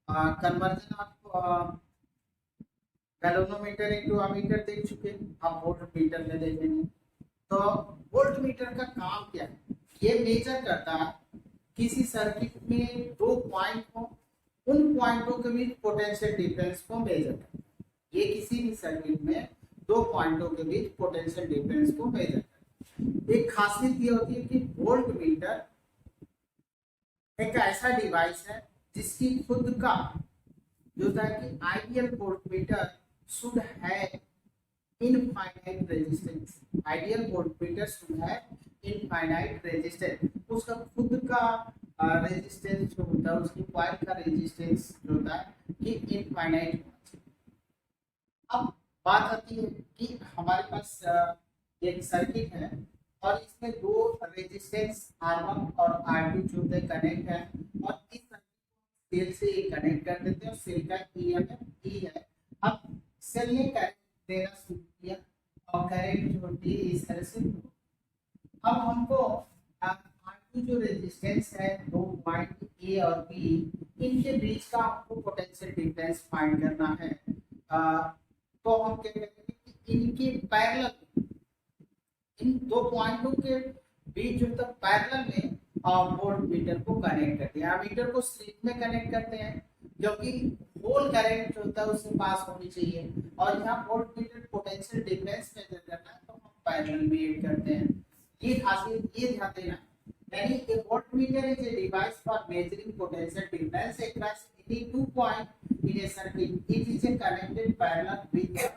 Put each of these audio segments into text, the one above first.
Conversion of galvanometer into ammeter देख चुके हैं, अब वोल्ट मीटर में देखेंगे। तो वोल्ट मीटर का काम क्या है? ये मेजर करता है किसी सर्किट में दो पॉइंट हो, उन पॉइंटों के बीच पोटेंशियल डिफरेंस को मेजर करता है। ये किसी भी सर्किट में दो पॉइंटों के बीच पोटेंशियल डिफरेंस को मेजर करता है। एक खासियत ये होती है कि वोल्ट मीटर एक ऐसा डिवाइस है जिसकी खुद का जो होता है कि आइडियल वोल्ट मीटर शुड है infinite resistance. Ideal voltmeter should है इनफाइनाइट रेजिस्टेंस। उसका खुद का रेजिस्टेंस जो होता है, उसकी कॉइल का रेजिस्टेंस जो होता है कि इनफाइनाइट होना चाहिए। अब बात आती है कि हमारे पास एक सर्किट है और इसमें दो रेजिस्टेंस R1 और R2 जो है कनेक्ट है, और इस सेल से ये कनेक्ट कर देते हैं और सेल का EMF E है। अब सेल ने करंट देना शुरू किया और करंट जो होती है इस तरह से। अब हमको R2 जो रेजिस्टेंस है, दो पॉइंट A और B, इनके बीच का हमको पोटेंशियल डिफरेंस फाइंड करना है। तो हम क्या करेंगे कि इनके पैरेलल, इन दो पॉइंटों के बीच जो तक पैरेलल में वोल्ट मीटर को कनेक्ट करते हैं। मीटर को सीरीज में कनेक्ट करते हैं क्योंकि होल करंट जो होता है उससे पास होनी चाहिए, और यहाँ voltmeter potential difference measure करना है तो हम पैरेलल में ऐड करते हैं। ये खासियत ये ध्यान देना, यानी a volt meter is a device for measuring potential difference across any two point in a circuit. It is a connected parallel with a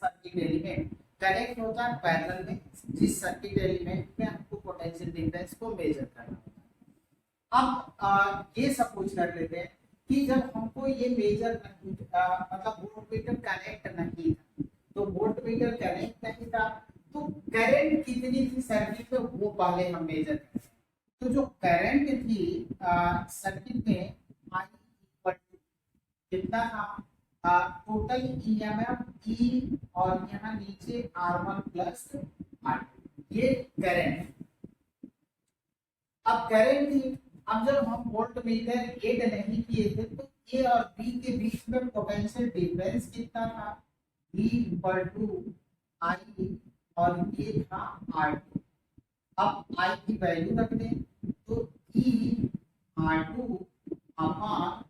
circuit element. Connect होता है पैरेलल में जिस सर्किट एलिमेंट में हमको पोटेंशियल डिफरेंस को major करना होता है। अब ये सपोज कर लेते हैं कि जब हमको ये मेजर मतलब वोल्ट मीटर कनेक्ट नहीं था, तो वोल्ट मीटर कनेक्ट नहीं था तो करंट कितनी थी सर्किट में वो पहले हम मेजर करें। तो जो करंट थी सर्किट में I इक्वल टू कितना था, टोटल EMF E और यहाँ नीचे R1 प्लस R2, ये करंट। अब करंट थी, अब जब हम वोल्ट मीटर ऐड नहीं किए थे तो A और B के बीच में पोटेंशियल डिफरेंस कितना था, V इक्वल टू I और ये था R2। अब I की वैल्यू रख दें तो E R2 upon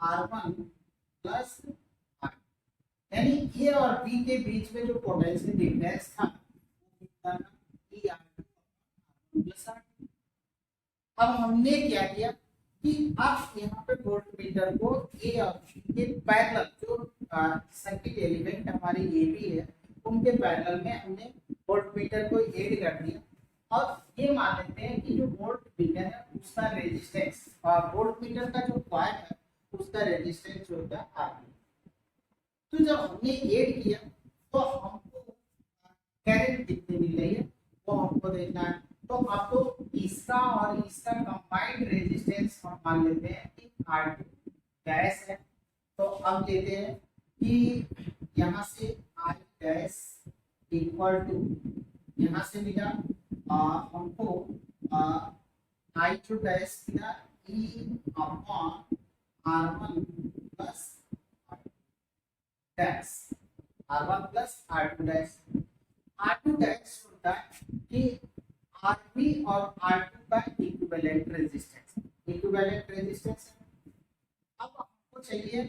R1 plus R, यानी A और B के बीच में जो पोटेंशियल डिफरेंस था वो कितना था, E R2 प्लस R2। अब हमने क्या किया कि अब यहाँ पे वोल्ट मीटर को A और B के पैरेलल जो सर्किट एलिमेंट हमारी A B है उनके पैरेलल में हमने वोल्ट मीटर को ऐड कर दिया, और ये मान लेते हैं कि जो वोल्ट मीटर है उसका रेजिस्टेंस, वोल्ट मीटर का जो कॉइल है उसका रेजिस्टेंस जो होता है R। तो जब हमने ऐड किया तो हमको करंट कितनी मिल रही है वो हमको देखना है। तो अब तो इसका और इसका कंबाइंड रेजिस्टेंस हम मान लेते हैं कि R2 डैश है। तो अब लेते हैं कि यहाँ से I डैश इक्वल टू, यहाँ से मिला हमको I2 डैश मिला E upon R1 plus dash, R1 plus R2 dash. R2 dash होता है कि R3 और R2 का इक्विवेलेंट रेजिस्टेंस, इक्विवेलेंट रेजिस्टेंस। अब हमको चाहिए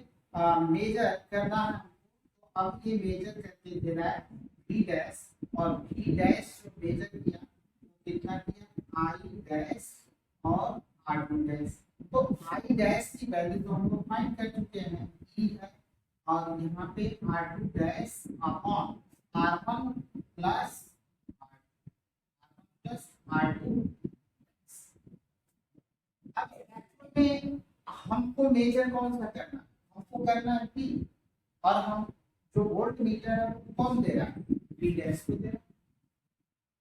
मेजर करना है, तो अब ये मेजर करके दे रहा है V डैश, और V डैश जो मेजर किया वो कितना किया I डैश और R2 डैश। तो I डैश की वैल्यू तो हम लोग फाइंड कर चुके हैं, E है, और यहाँ पे R2 dash upon R1 plus R2। अब एक्चुअल में हमको मेजर कौन सा करना, हमको करना है P, और हम जो वोल्ट मीटर है वो कौन दे रहा है, V डैश को दे रहा है।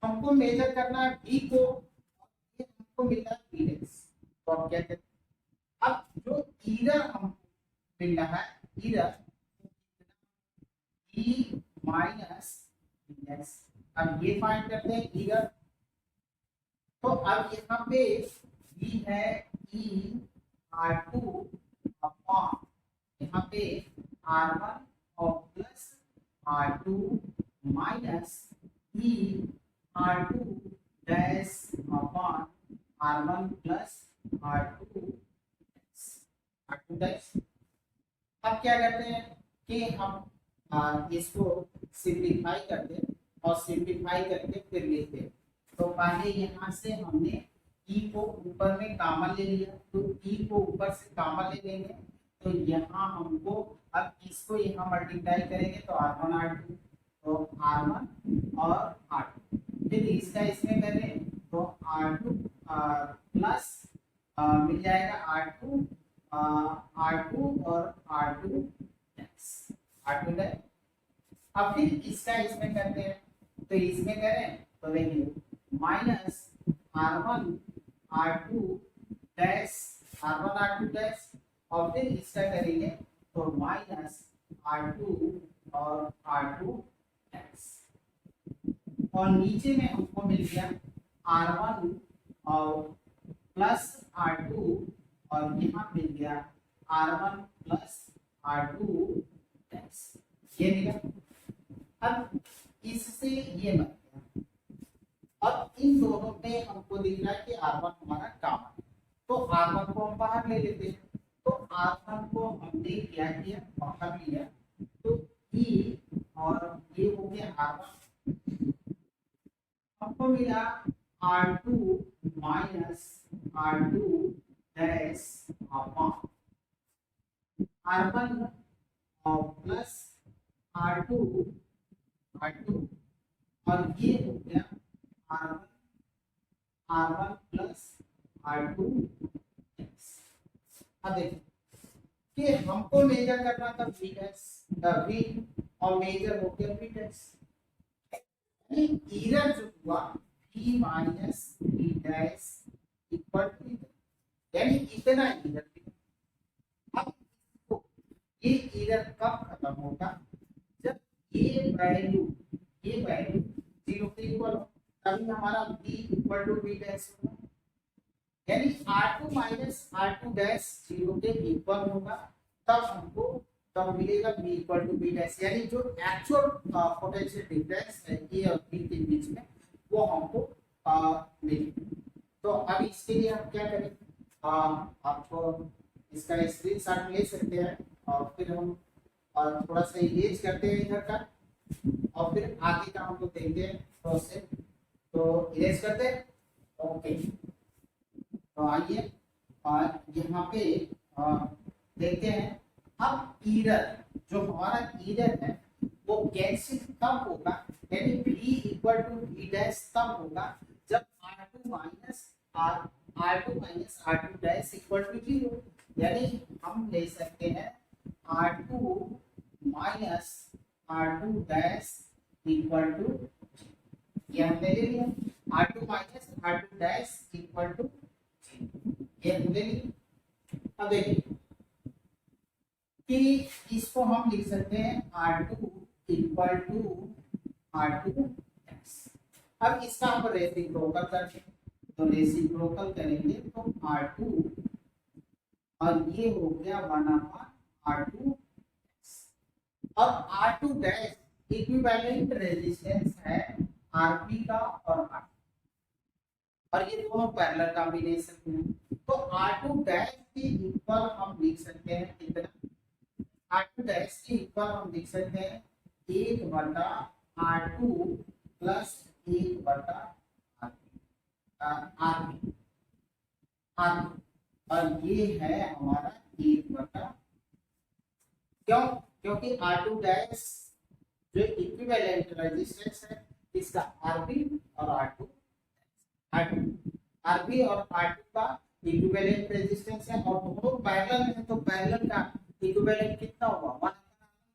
हमको मेजर करना है V को, और ये हमको मिला है V डैश। तो अब क्या करें, अब जो एरर हमको मिल रहा है, error E minus V dash, अब ये फाइंड करते हैं एरर। तो अब यहाँ पे V है E R2 अपॉन यहाँ पे R1 और plus R2 minus E R2 dash upon R1 plus R2 dash. अब क्या करते हैं कि हम इसको सिंप्लीफाई करते हैं और सिंप्लीफाई करके फिर लेते हैं। तो पहले यहाँ से हमने ई को ऊपर में कॉमन ले लिया, तो ई को ऊपर से कॉमन ले लेंगे, तो यहाँ हमको अब इसको यहाँ मल्टीप्लाई करेंगे तो R1 R2, तो R1 और R2, फिर इसका इसमें करें तो R2 प्लस मिल जाएगा R2 और R2 डैश। अब फिर इसका इसमें करते हैं, तो इसमें करें तो देखिए माइनस R1 R2 डैश और फिर इसका करेंगे तो माइनस R2 और R2 डैश, और नीचे में हमको मिल गया R1 और प्लस R2 और यहाँ मिल गया R1 प्लस R2 डैश, ये मिला। अब इससे ये बन गया। अब इन दोनों में हमको दिख रहा है कि R1 हमारा कॉमन है, तो R1 को हम बाहर ले लेते हैं, तो R1 को हमने क्या किया बाहर लिया, तो E और ये हो गया R1, हमको मिला R2 minus R2 dash upon R1 और प्लस R2 और ये हो गया R1 प्लस R2 डैश। अब देखिए कि हमको मेजर करना था V डैश V और मेजर हो गया V डैश, एरर जो हुआ V minus V dash equal to, यानी इतना एरर। अब ये एरर कब खत्म होगा, जब ये वैल्यू 0 के इक्वल हो, तभी हमारा V equal to V dash होगा, यानी R2 माइनस R2 डैश 0 के इक्वल होगा, तब हमको तब मिलेगा V equal to V dash, यानी जो एक्चुअल पोटेंशियल डिफरेंस है A और B के बीच में वो हमको मिलेगा। तो अब इसके लिए हम क्या करें, आपको इसका स्क्रीनशॉट ले सकते हैं और फिर हम थोड़ा सा इरेज करते हैं इधर का, और फिर आगे का हम लोग देखते हैं प्रोसेस। तो इरेज करते हैं, ओके। तो आइए और यहाँ पे देखते हैं। अब एरर जो हमारा एरर है वो कैसे कब होगा, यानी V equal to V dash तब होगा जब R2 minus R2 dash equal to 0, यानी हम ले सकते हैं R2 minus R2 dash equal to, ये हमने ले लिया R2 minus R2 dash equal to 0, ये हमने ले लिया। अब देखिए कि इसको हम लिख सकते हैं R2 equal to R2 dash. अब इसका हम रेसिप्रोकल करते हैं, तो रेसिप्रोकल करेंगे तो R2 और ये हो गया 1/R2। अब R2 डैश इक्विवेलेंट रेजिस्टेंस है Rp का और ये दोनों पैरेलल कॉम्बिनेशन है, तो R2 डैश के इक्वल हम लिख सकते हैं कितना, R2 डैश के इक्वल हम लिख सकते हैं 1/R2 प्लस 1/Rp, और ये है हमारा 1/, क्यों, क्योंकि R2 डैश जो इक्विवेलेंट रेजिस्टेंस है इसका Rp और Rp और R2 का इक्विवेलेंट रेजिस्टेंस है, और दोनों पैरेलल है, तो पैरेलल का इक्विवेलेंट कितना होगा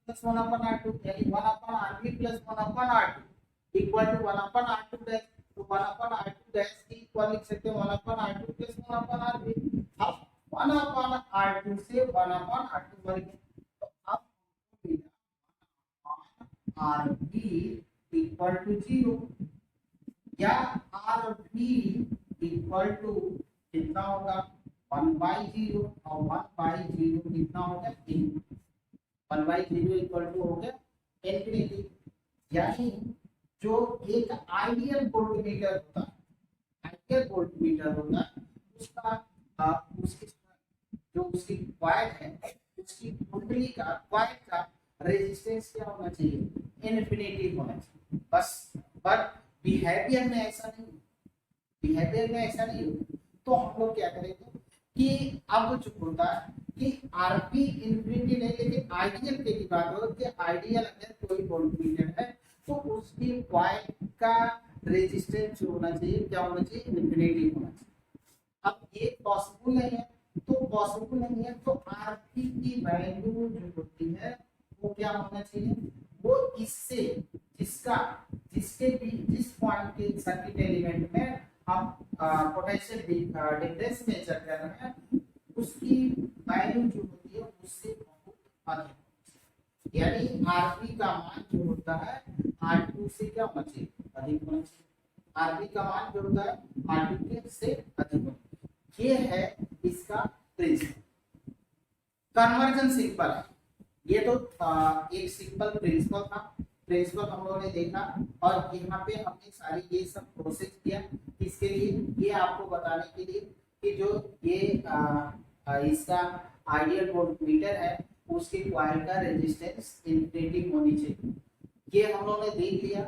1/R2 यानी 1/Rp plus 1/R2 equal to 1/R2 dash, तो 1/R2 डैश की इक्वल लिख सकते हैं 1/R2 प्लस 1/Rp। अब 1/R2 से 1/R2 बढ़ गया, तो अब Rp इक्वल टू 0 या Rp इक्वल टू कितना होगा 1/0, और 1/0 कितना होगा 3। 1 बाई 0 इक्वल टू हो गया इन्फिनिटी। यानी जो एक आइडियल वोल्ट मीटर होता है, आइडियल वोल्ट मीटर होता है, उसकी जो उसकी कॉइल है, उसकी कुंडली का कॉइल का रेजिस्टेंस क्या होना चाहिए, इन्फिनिटी होना चाहिए बस। बट बिहेवियर में ऐसा नहीं, बिहेवियर में ऐसा नहीं होता। तो हम लोग क्या करेंगे कि अब जो होता है कि आरपी इन्फिनिटी नहीं, लेकिन आइडियल की बात हो कि आइडियल अगर कोई वोल्ट मीटर है तो उसकी कॉइल का रेजिस्टेंस जो होना चाहिए क्या होना चाहिए, इन्फिनिटी होना चाहिए। अब ये पॉसिबल नहीं है, तो पॉसिबल नहीं है तो आरपी की वैल्यू जो होती है वो क्या होना चाहिए, वो इससे जिसका जिसके भी जिस पॉइंट के सर्किट एलिमेंट में हम पोटेंशियल डिफरेंस मेजर कर रहे हैं उसकी वैल्यू जो होती है उससे बहुत अधिक, यानी आरपी का मान जो होता है R2 से क्या होना चाहिए, अधिक होना चाहिए। आरपी का मान जो होता है R2 के से अधिक होना चाहिए। ये है इसका प्रिंसिपल। कन्वर्जन सिंपल है, ये तो एक सिंपल प्रिंसिपल था। प्रिंसिपल हम लोगों ने देखा और यहाँ पे हमने सारी ये सब प्रोसेस किया किसके लिए, ये आपको बताने के लिए कि जो ये इसका आइडियल वोल्ट मीटर है उसके कॉइल का रेजिस्टेंस इन्फिनिटी होनी चाहिए, ये हम लोगों ने देख लिया।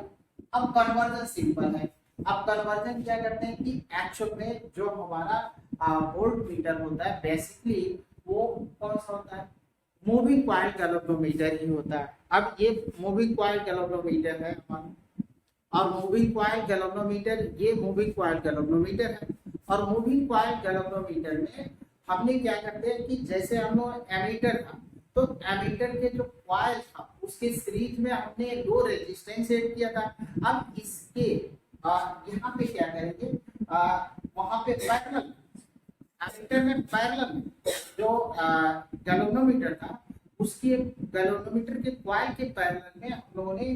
अब कन्वर्जन सिंपल है। अब कन्वर्जन क्या करते हैं कि एक्चुअल में जो हमारा वोल्ट मीटर होता है बेसिकली वो कौन सा होता है, मूविंग कॉइल गैल्वेनोमीटर ही होता है। अब ये मूविंग कॉइल गैल्वेनोमीटर है हमारा, और मूविंग कॉइल गैल्वेनोमीटर, ये मूविंग कॉइल गैल्वेनोमीटर है। और मूविंग कॉइल गैल्वेनोमीटर में हमने क्या करते हैं कि जैसे हम लोग एमीटर था तो एमीटर के जो कॉइल था उसके सीरीज में हमने दो रेजिस्टेंस ऐड किया था। अब इसके यहाँ पे क्या करेंगे, वहां पे पैरेलल एमीटर में पैरेलल जो गैल्वेनोमीटर था उसके गैल्वेनोमीटर के कॉइल के पैरेलल में हम लोगों ने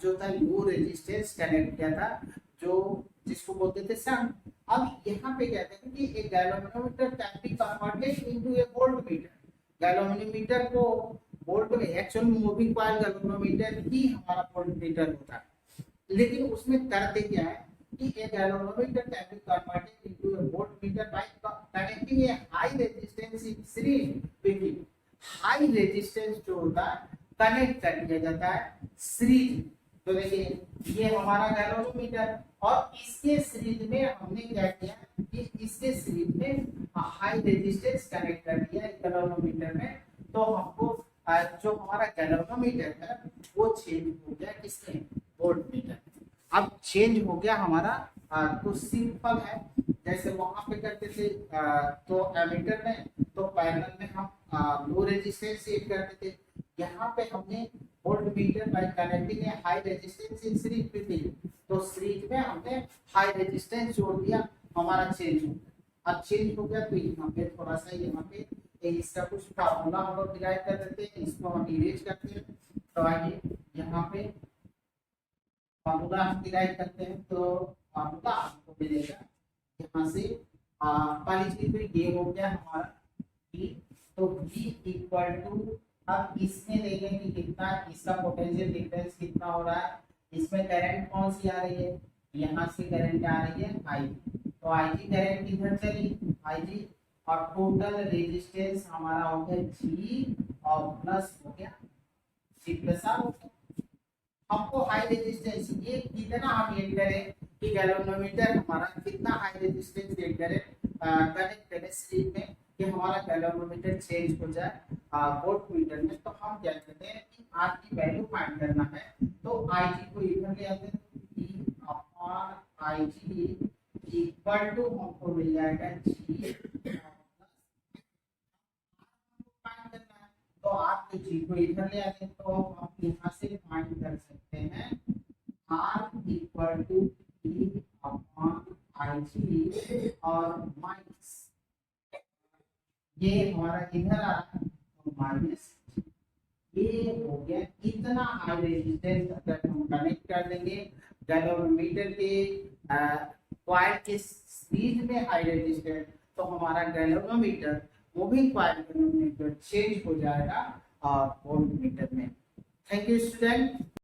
जो था लो रेजिस्टेंस कनेक्ट किया था, जो जिसको बोलते थे शंट। अब यहाँ पे कहते हैं कि एक galvanometer can be converted into A voltmeter. Galvanometer को वोल्ट में, एक्चुअल मूविंग कॉइल गैल्वेनोमीटर ही हमारा वोल्टमीटर होता है, लेकिन उसमें करते क्या है कि a galvanometer can be converted into a voltmeter by connecting a high resistance in series with it। High resistance जो होता है कनेक्ट कर दिया जाता है सीरीज। तो देखिए ये हमारा गैल्वेनोमीटर और इसके सीरीज में हमने क्या किया कि इसके सीरीज में हाई रेजिस्टेंस कनेक्ट कर दिया गैल्वेनोमीटर में। तो हमको जो हमारा गैल्वेनोमीटर है वो चेंज हो गया किसमें, वोल्टमीटर। अब चेंज हो गया हमारा, तो सिंपल है। जैसे वहां पे करते थे तो एमीटर में तो पैरेलल में हम लो रेजिस्टेंस ऐड करते थे, यहाँ पे हमने voltmeter bye connecting A high resistance in series with it, तो सीरीज में हमने हाई रेजिस्टेंस जोड़ दिया, हमारा चेंज हो गया। अब चेंज हो गया तो यहाँ पे थोड़ा सा यहाँ पे इसका कुछ फार्मूला हम लोग डिराइव कर देते हैं, इसको हम इरेज करते हैं। तो आइए यहाँ पे फार्मूला हम डिराइव करते हैं, तो फार्मूला आपको मिलेगा यहाँ से पहली चीज तो ये हो गया हमारा V, तो V इक्वल टू, अब इसमें देखें कि कितना इसका पोटेंशियल डिफरेंस कितना हो रहा है, इसमें करंट कौन सी आ रही है, यहाँ से करंट आ रही है I, तो IG करंट इधर चली IG, और टोटल रेजिस्टेंस हमारा हो गया G और प्लस हो गया C प्लस R हो गया। हमको हाई रेजिस्टेंस ये कितना हम ऐड करें कि गैल्वेनोमीटर हमारा कितना हाई रेजिस्टेंस ऐड करें कनेक्ट करें सीरीज में कि हमारा गैल्वेनोमीटर चेंज हो जाए वोल्टमीटर में। तो हम क्या करते हैं कि R की वैल्यू फाइंड करना है, तो IG को इधर ले आते हैं, E upon IG equal to हमको मिल जाएगा G, तो आप तो G को इधर ले आते हैं, तो हम यहाँ से फाइंड कर सकते हैं R equal to E upon IG और माइनस ये हमारा इधर आ रहा है तो माइनस, ये हो गया इतना हाई रेजिस्टेंस अगर हम कनेक्ट कर देंगे गैल्वेनोमीटर के कॉइल के सीरीज में हाई रेजिस्टेंस, तो हमारा galvanometer moving coil galvanometer change हो जाएगा और वोल्ट मीटर में। Thank you student.